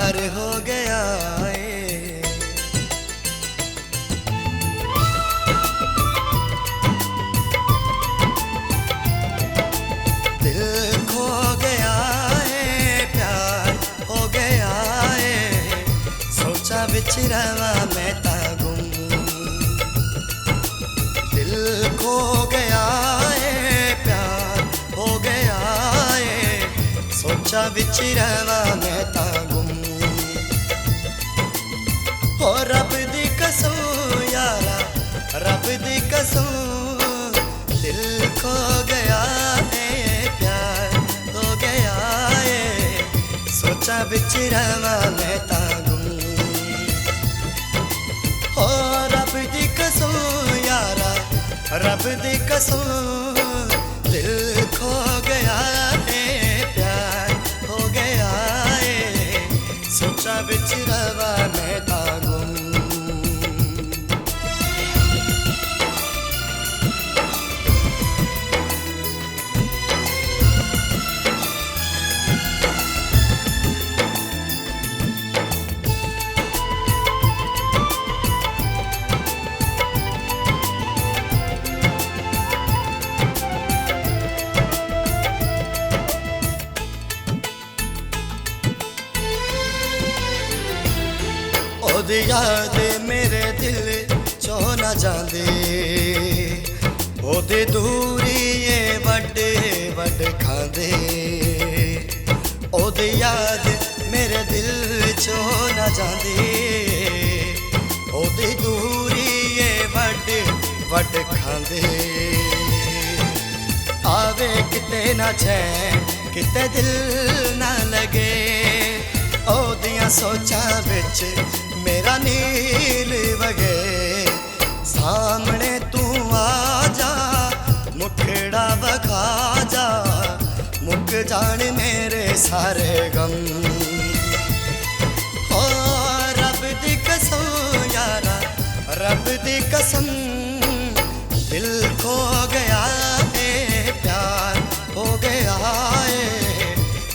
प्यार हो गया है। दिल खो गया है, प्यार हो गया है, सोचा बिच रवा मैं ता गुम। दिल खो गया है, प्यार हो गया है, सोचा बिच रवा मैं ता गुम। हो रब दी कसम यारा, रब दी कसम, दिल खो गया है, प्यार हो गया है, सोचा बिच रवा मैं ता गुम। हो रब दी कसम यारा, रब दी कसम, दिल खो गया है, प्यार हो गया है, सोचा बिच रवा मैं ता गुम। ओदी याद मेरे दिल चो ना जांदे, ओदी दूरी ये वड्डे वड खांदे। ओदी याद मेरे दिल चो ना जांदे, ओदी दूरी ये वड्डे वड खांदे। आवे किते ना चैन, किते दिल ना लगे, ओदियां सोचां विच मेरा नील वगे। सामने तू आ जा, मुखड़ा बखा जा, मुक जान मेरे सारे गम। हो रब दी कसम यारा, रब दी कसम, दिल खो गया है, प्यार हो गया है,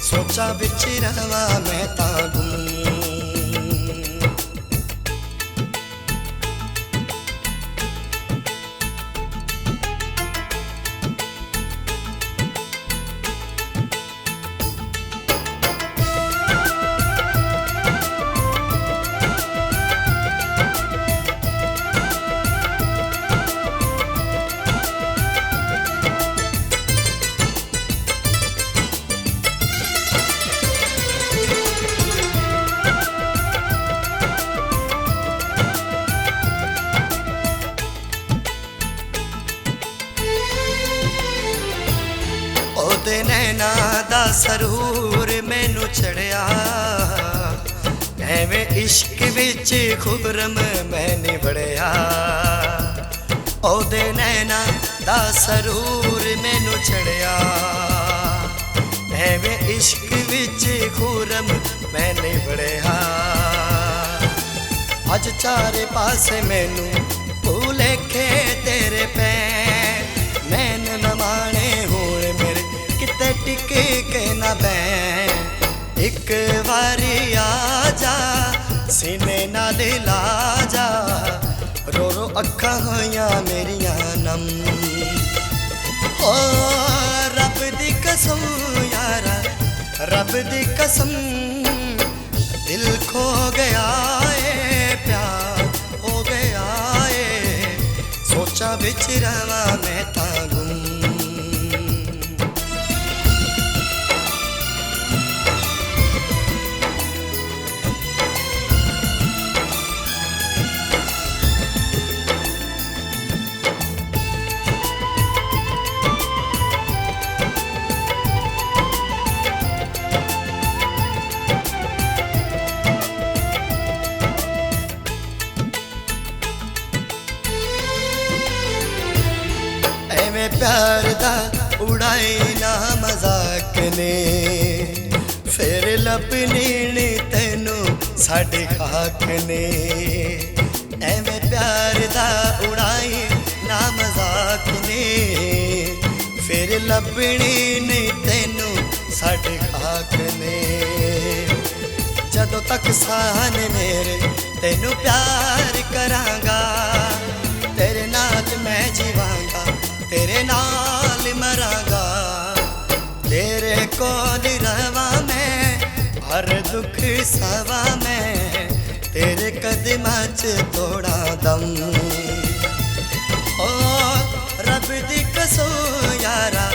सोचा बिच रवा मैं ता गुम। ओदे नैना दा सरूर मैनू चढ़िया, एवें इश्क विच खुरम मैंने बड़िया। ओदे नैना दा सरूर मैनू चढ़िया, एवें इश्क विच खुरम मैंने बड़िया। अज चारे पासे मैनू भूलेखे तेरे पैर, नैन न माणे होण मेरे किते टिके के ना बैन। एक बारी आ जा, सीने नाल ला जा, रो रो अखां होइयां मेरियां नम। ओ रब दी कसम यारा, रब दी कसम, दिल खो गया है, प्यार हो गया है, सोचा बिच रवा मैं ता गुम। प्यार दा उड़ाई ना मजाक ने, फिर लपनी नी तेनू साडे खाक ने। एवें प्यार दा उड़ाई ना मजाक ने, फिर लपनी नी तेनू साडे खाक ने। जदों तक सान मेरे तेनू प्यार करांगा, तेरे नाल मैं जीवांगा, तेरे नाल मरांगा, तेरे कोल रवा मैं हर दुख सवा मैं, तेरे कदमां च तोड़ा दम। ओ रब दी कसम यारा,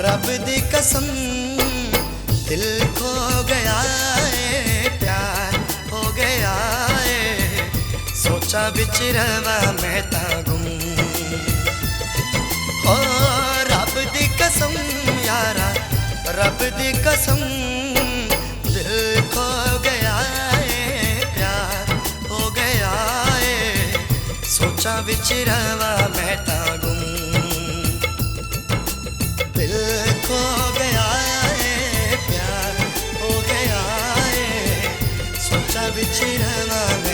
रब दी कसम, दिल खो गया है, प्यार हो गया है, सोचा बिच रवा मैं ता गुम। ओ रब दी कसम यारा, रब दी कसम, दिल खो गया है, प्यार हो गया है, सोचा बिच रवा मैं ता गुम। दिल खो गया है, प्यार हो गया है, सोचा बिच रवा मैं